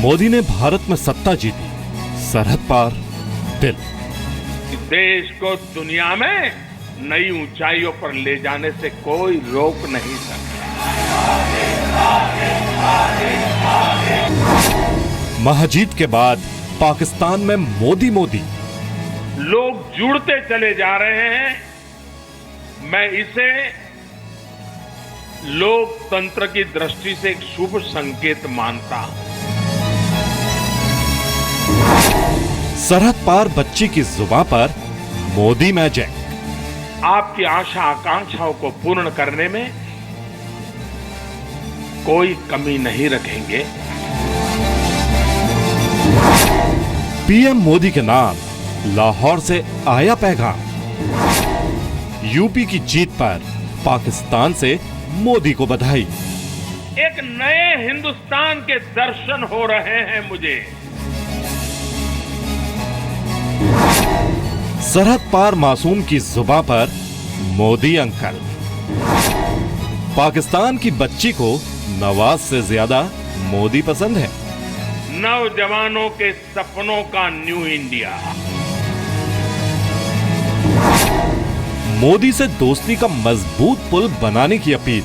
मोदी ने भारत में सत्ता जीती, सरहद पार दिल। देश को दुनिया में नई ऊंचाइयों पर ले जाने से कोई रोक नहीं सकता। महाजीत के बाद पाकिस्तान में मोदी मोदी लोग जुड़ते चले जा रहे हैं। मैं इसे लोकतंत्र की दृष्टि से एक शुभ संकेत मानता हूं। सरहद पार बच्ची की जुबान पर मोदी मैजिक। आपकी आशा आकांक्षाओं को पूर्ण करने में कोई कमी नहीं रखेंगे। पीएम मोदी के नाम लाहौर से आया पैगाम। यूपी की जीत पर पाकिस्तान से मोदी को बधाई। एक नए हिंदुस्तान के दर्शन हो रहे हैं मुझे। सरहद पार मासूम की जुबान पर मोदी अंकल। पाकिस्तान की बच्ची को नवाज से ज्यादा मोदी पसंद है। नौजवानों के सपनों का न्यू इंडिया। मोदी से दोस्ती का मजबूत पुल बनाने की अपील।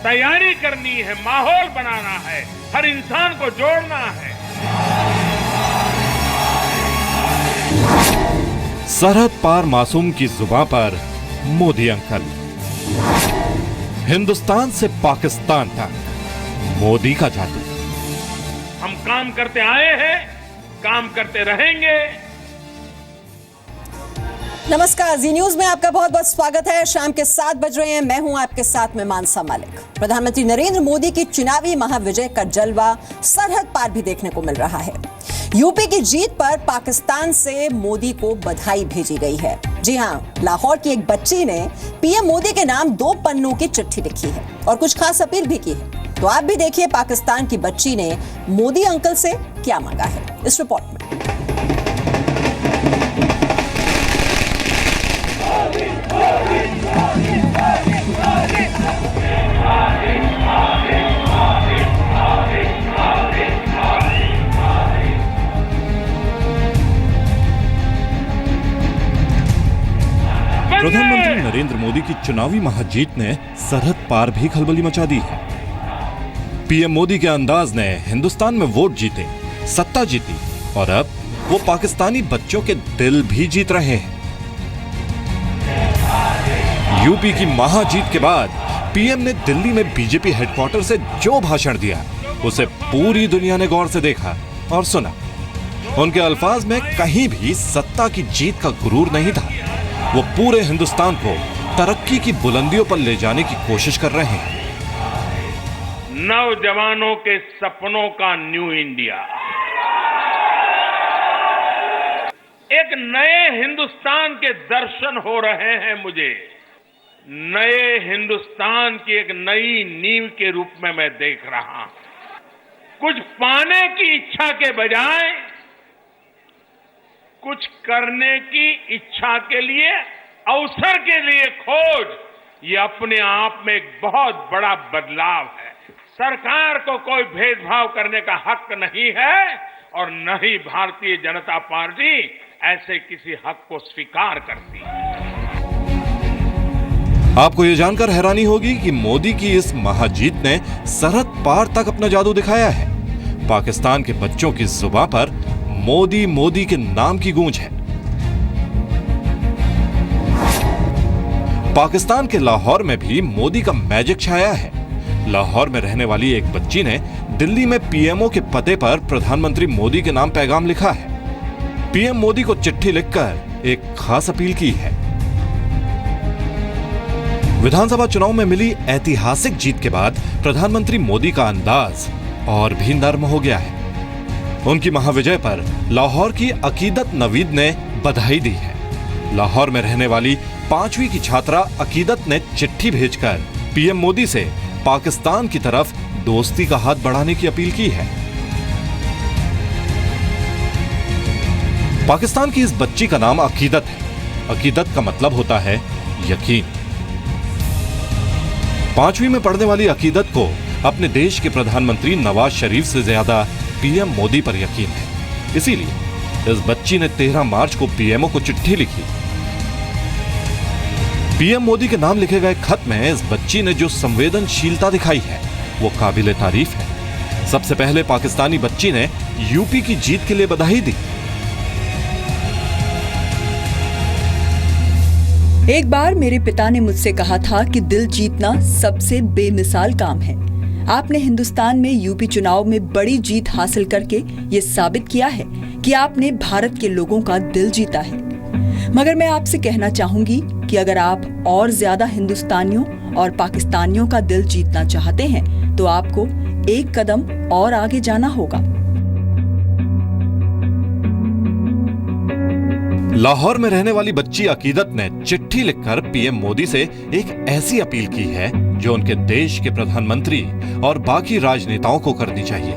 तैयारी करनी है, माहौल बनाना है, हर इंसान को जोड़ना है। सरहद पार मासूम की जुबान पर मोदी अंकल। हिंदुस्तान से पाकिस्तान तक मोदी का जादू। हम काम करते आए हैं, काम करते रहेंगे। नमस्कार, जी न्यूज में आपका बहुत बहुत स्वागत है। शाम के 7 बज रहे हैं। मैं हूं आपके साथ में मानसा मालिक। प्रधानमंत्री नरेंद्र मोदी की चुनावी महाविजय का जलवा सरहद पार भी देखने को मिल रहा है। यूपी की जीत पर पाकिस्तान से मोदी को बधाई भेजी गई है। जी हां, लाहौर की एक बच्ची ने पीएम मोदी के नाम 2 पन्नों की चिट्ठी लिखी है और कुछ खास अपील भी की है। तो आप भी देखिए पाकिस्तान की बच्ची ने मोदी अंकल से क्या मांगा है इस रिपोर्ट में। प्रधानमंत्री नरेंद्र मोदी की चुनावी महाजीत ने सरहद पार भी खलबली मचा दी है। पीएम मोदी के अंदाज ने हिंदुस्तान में वोट जीते, सत्ता जीती और अब वो पाकिस्तानी बच्चों के दिल भी जीत रहे हैं। यूपी की महाजीत के बाद पीएम ने दिल्ली में बीजेपी हेडक्वार्टर से जो भाषण दिया, उसे पूरी दुनिया ने गौर से देखा और सुना। उनके अल्फाज में कहीं भी सत्ता की जीत का गुरूर नहीं था। वो पूरे हिंदुस्तान को तरक्की की बुलंदियों पर ले जाने की कोशिश कर रहे हैं। नौजवानों के सपनों का न्यू इंडिया। एक नए हिंदुस्तान के दर्शन हो रहे हैं मुझे। नए हिंदुस्तान की एक नई नींव के रूप में मैं देख रहा हूं। कुछ पाने की इच्छा के बजाय कुछ करने की इच्छा के लिए, अवसर के लिए खोज, ये अपने आप में एक बहुत बड़ा बदलाव है। सरकार को कोई भेदभाव करने का हक नहीं है और न ही भारतीय जनता पार्टी ऐसे किसी हक को स्वीकार करती है। आपको ये जानकर हैरानी होगी कि मोदी की इस महाजीत ने सरहद पार तक अपना जादू दिखाया है। पाकिस्तान के बच्चों की जुबान पर मोदी मोदी के नाम की गूंज है। पाकिस्तान के लाहौर में भी मोदी का मैजिक छाया है। लाहौर में रहने वाली एक बच्ची ने दिल्ली में पीएमओ के पते पर प्रधानमंत्री मोदी के नाम पैगाम लिखा है। पीएम मोदी को चिट्ठी लिखकर एक खास अपील की है। विधानसभा चुनाव में मिली ऐतिहासिक जीत के बाद प्रधानमंत्री मोदी का अंदाज और भी नर्म हो गया है। उनकी महाविजय पर लाहौर की अकीदत नवीद ने बधाई दी है। लाहौर में रहने वाली 5वीं की छात्रा अकीदत ने चिट्ठी भेजकर पीएम मोदी से पाकिस्तान की तरफ दोस्ती का हाथ बढ़ाने की अपील की है। पाकिस्तान की इस बच्ची का नाम अकीदत है। अकीदत का मतलब होता है यकीन। 5वीं में पढ़ने वाली अकीदत को अपने देश के प्रधानमंत्री नवाज शरीफ से ज्यादा पीएम मोदी पर यकीन है। इसीलिए इस बच्ची ने 13 मार्च को पीएमओ को चिट्ठी लिखी। पीएम मोदी के नाम लिखे गए खत में इस बच्ची ने जो संवेदनशीलता दिखाई है वो काबिले तारीफ है। सबसे पहले पाकिस्तानी बच्ची ने यूपी की जीत के लिए बधाई दी। एक बार मेरे पिता ने मुझसे कहा था कि दिल जीतना सबसे बेमिसाल काम है। आपने हिंदुस्तान में यूपी चुनाव में बड़ी जीत हासिल करके ये साबित किया है कि आपने भारत के लोगों का दिल जीता है। मगर मैं आपसे कहना चाहूंगी कि अगर आप और ज्यादा हिंदुस्तानियों और पाकिस्तानियों का दिल जीतना चाहते हैं तो आपको एक कदम और आगे जाना होगा। लाहौर में रहने वाली बच्ची अकीदत ने चिट्ठी लिखकर पीएम मोदी से एक ऐसी अपील की है जो उनके देश के प्रधानमंत्री और बाकी राजनेताओं को करनी चाहिए।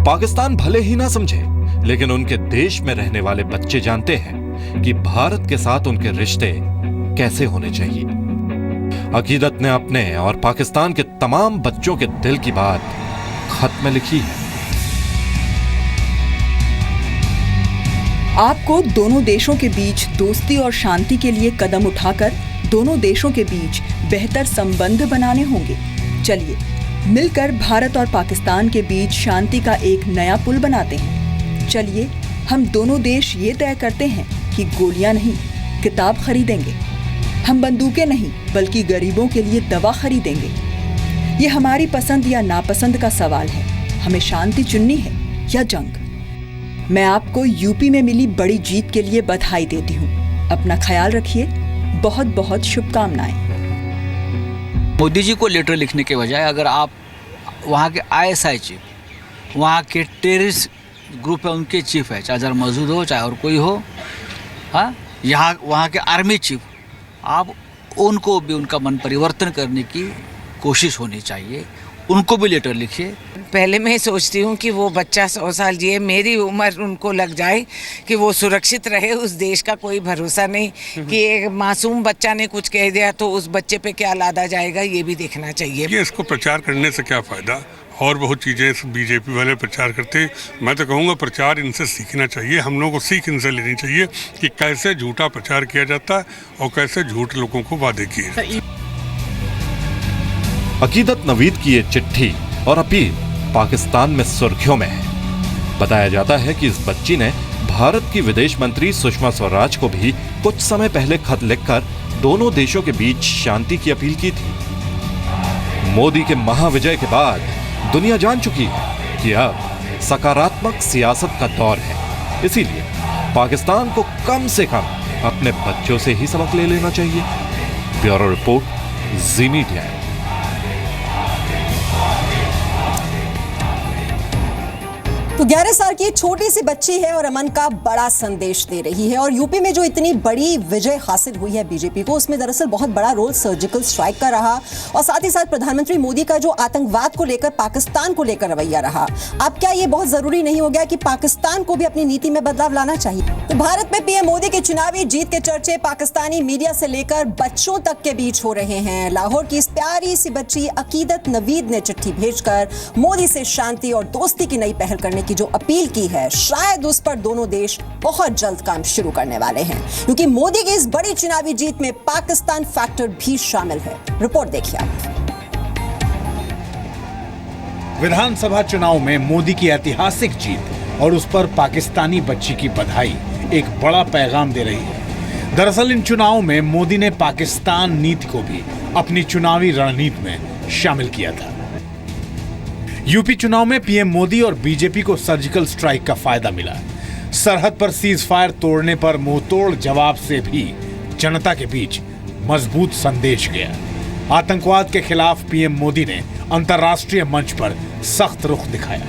पाकिस्तान भले ही ना समझे, लेकिन उनके देश में रहने वाले बच्चे जानते हैं कि भारत के साथ उनके रिश्ते कैसे होने चाहिए। अकीदत ने अपने और पाकिस्तान के तमाम बच्चों के दिल की बात खत में लिखी है। आपको दोनों देशों के बीच दोस्ती और शांति के लिए कदम उठाकर दोनों देशों के बीच बेहतर संबंध बनाने होंगे। चलिए मिलकर भारत और पाकिस्तान के बीच शांति का एक नया पुल बनाते हैं। चलिए हम दोनों देश ये तय करते हैं कि गोलियां नहीं, किताब खरीदेंगे। हम बंदूकें नहीं बल्कि गरीबों के लिए दवा खरीदेंगे। ये हमारी पसंद या नापसंद का सवाल है। हमें शांति चुननी है या जंग। मैं आपको यूपी में मिली बड़ी जीत के लिए बधाई देती हूँ। अपना ख्याल रखिए। बहुत बहुत शुभकामनाएं। मोदी जी को लेटर लिखने के बजाय अगर आप वहाँ के ISI चीफ, वहाँ के टेररिस्ट ग्रुप है उनके चीफ है, चाहे अजहर मसूद हो चाहे और कोई हो, हाँ, यहाँ वहाँ के आर्मी चीफ, आप उनको भी उनका मन परिवर्तन करने की कोशिश होनी चाहिए। उनको भी लेटर लिखिए। पहले मैं सोचती हूँ कि वो बच्चा 100 साल जिए, मेरी उम्र उनको लग जाए कि वो सुरक्षित रहे। उस देश का कोई भरोसा नहीं कि एक मासूम बच्चा ने कुछ कह दिया तो उस बच्चे पे क्या लादा जाएगा, ये भी देखना चाहिए। ये इसको प्रचार करने से क्या फ़ायदा, और बहुत चीज़ें बीजेपी वाले प्रचार करते। मैं तो कहूँगा प्रचार इनसे सीखना चाहिए। हम लोगों को सीख इनसे लेनी चाहिए कि कैसे झूठा प्रचार किया जाता है और कैसे झूठ लोगों को वादे किए जाते हैं। अकीदत नवीद की ये चिट्ठी और अपील पाकिस्तान में सुर्खियों में है। बताया जाता है कि इस बच्ची ने भारत की विदेश मंत्री सुषमा स्वराज को भी कुछ समय पहले खत लिखकर दोनों देशों के बीच शांति की अपील की थी। मोदी के महाविजय के बाद दुनिया जान चुकी है कि अब सकारात्मक सियासत का दौर है। इसीलिए पाकिस्तान को कम से कम अपने बच्चों से ही सबक ले लेना चाहिए। ब्यूरो रिपोर्ट, जी मीडिया। तो 11 साल की छोटी सी बच्ची है और अमन का बड़ा संदेश दे रही है। और यूपी में जो इतनी बड़ी विजय हासिल हुई है बीजेपी को, उसमें दरअसल बहुत बड़ा रोल सर्जिकल स्ट्राइक का रहा और साथ ही साथ प्रधानमंत्री मोदी का जो आतंकवाद को लेकर, पाकिस्तान को लेकर रवैया रहा। अब क्या ये बहुत जरूरी नहीं हो गया कि पाकिस्तान को भी अपनी नीति में बदलाव लाना चाहिए? तो भारत में पीएम मोदी की चुनावी जीत के चर्चे पाकिस्तानी मीडिया से लेकर बच्चों तक के बीच हो रहे हैं। लाहौर की इस प्यारी सी बच्ची अकीदत नवीद ने चिट्ठी भेजकर मोदी से शांति और दोस्ती की नई पहल करने की जो अपील की है, शायद उस पर दोनों देश बहुत जल्द काम शुरू करने वाले हैं, क्योंकि मोदी की इस बड़ी चुनावी जीत में पाकिस्तान फैक्टर भी शामिल है। रिपोर्ट देखिए आप। विधानसभा चुनाव में मोदी की ऐतिहासिक जीत और उस पर पाकिस्तानी बच्ची की बधाई एक बड़ा पैगाम दे रही है। दरअसल इन चुनावों में मोदी ने पाकिस्तान नीति को भी अपनी चुनावी रणनीति में शामिल किया था। यूपी चुनाव में पीएम मोदी और बीजेपी को सर्जिकल स्ट्राइक का फायदा मिला। सरहद पर सीज फायर तोड़ने पर मुंहतोड़ जवाब से भी जनता के बीच मजबूत संदेश गया। आतंकवाद के खिलाफ पीएम मोदी ने अंतर्राष्ट्रीय मंच पर सख्त रुख दिखाया।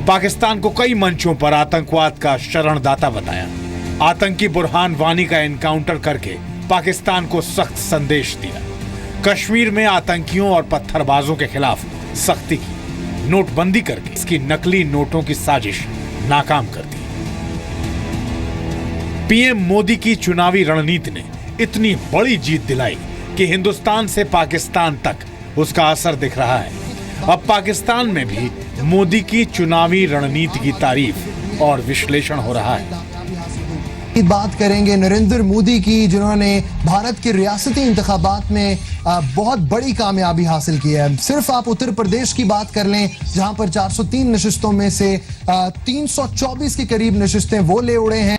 पाकिस्तान को कई मंचों पर आतंकवाद का शरणदाता बताया। आतंकी बुरहान वानी का एनकाउंटर करके पाकिस्तान को सख्त संदेश दिया। कश्मीर में आतंकियों और पत्थरबाजों के खिलाफ सख्ती की। नोटबंदी करके इसकी नकली नोटों की साजिश नाकाम कर दी। पीएम मोदी की चुनावी रणनीति ने इतनी बड़ी जीत दिलाई कि हिंदुस्तान से पाकिस्तान तक उसका असर दिख रहा है। अब पाकिस्तान में भी मोदी की चुनावी रणनीति की तारीफ और विश्लेषण हो रहा है। बात करेंगे नरेंद्र मोदी की, जिन्होंने भारत के रियासती इंतखाबात में बहुत बड़ी कामयाबी हासिल की है। सिर्फ आप उत्तर प्रदेश की बात कर लें, जहां पर 403 नशिस्तों में से 324 के करीब नशिस्तें वो ले उड़े हैं।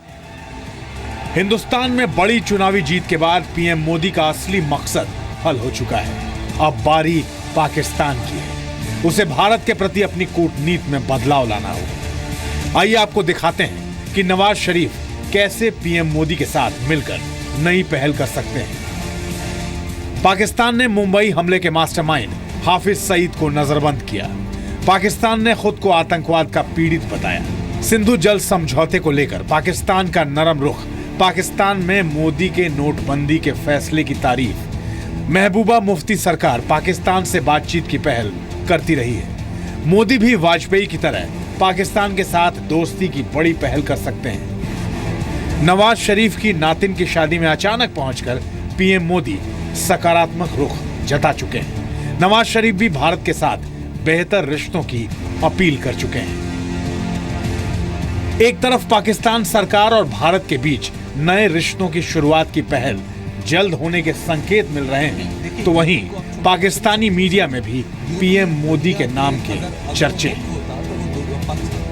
हिंदुस्तान में बड़ी चुनावी जीत के बाद पीएम मोदी का असली मकसद हल हो चुका है। अब बारी पाकिस्तान की है। उसे भारत के प्रति अपनी कूटनीति में बदलाव लाना होगा। आइए आपको दिखाते हैं कि नवाज शरीफ कैसे पीएम मोदी के साथ मिलकर नई पहल कर सकते हैं। पाकिस्तान ने मुंबई हमले के मास्टरमाइंड हाफिज सईद को नजरबंद किया। पाकिस्तान ने खुद को आतंकवाद का पीड़ित बताया। सिंधु जल समझौते को लेकर पाकिस्तान का नरम रुख, पाकिस्तान में मोदी के नोटबंदी के फैसले की तारीफ। महबूबा मुफ्ती सरकार पाकिस्तान से बातचीत की पहल करती रही है। मोदी भी वाजपेयी की तरह पाकिस्तान के साथ दोस्ती की बड़ी पहल कर सकते हैं। नवाज शरीफ की नातिन की शादी में अचानक पहुंचकर पीएम मोदी सकारात्मक रुख जता चुके हैं। नवाज शरीफ भी भारत के साथ बेहतर रिश्तों की अपील कर चुके हैं। एक तरफ पाकिस्तान सरकार और भारत के बीच नए रिश्तों की शुरुआत की पहल जल्द होने के संकेत मिल रहे हैं, तो वहीं पाकिस्तानी मीडिया में भी पीएम मोदी के नाम के चर्चे हैं।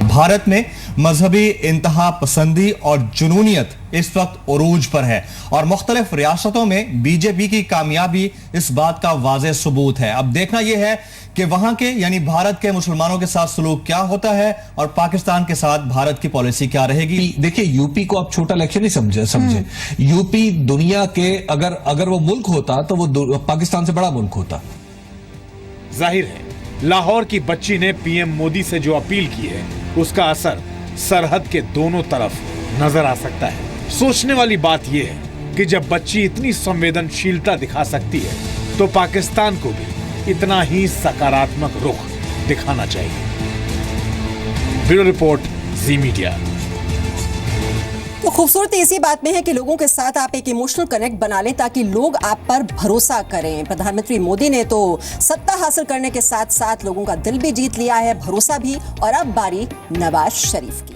भारत में मजहबी इंतहा पसंदी और जुनूनियत इस वक्त उरूज पर है और मुख्तलिफ रियासतों में बीजेपी की कामयाबी इस बात का वाज़ेह सबूत है। अब देखना यह है कि वहां के यानी भारत के मुसलमानों के साथ सलूक क्या होता है और पाकिस्तान के साथ भारत की पॉलिसी क्या रहेगी। देखिए, यूपी को आप छोटा इलेक्शन नहीं समझे। यूपी दुनिया के अगर वो मुल्क होता तो वो पाकिस्तान से बड़ा मुल्क होता। जाहिर है लाहौर की बच्ची ने पीएम मोदी से जो अपील की है उसका असर सरहद के दोनों तरफ नजर आ सकता है। सोचने वाली बात यह है कि जब बच्ची इतनी संवेदनशीलता दिखा सकती है तो पाकिस्तान को भी इतना ही सकारात्मक रुख दिखाना चाहिए। ब्यूरो रिपोर्ट, जी मीडिया। तो खूबसूरती इसी बात में है कि लोगों के साथ आप एक इमोशनल कनेक्ट बना लें ताकि लोग आप पर भरोसा करें। प्रधानमंत्री मोदी ने तो सत्ता हासिल करने के साथ साथ लोगों का दिल भी जीत लिया है, भरोसा भी, और अब बारी नवाज शरीफ की।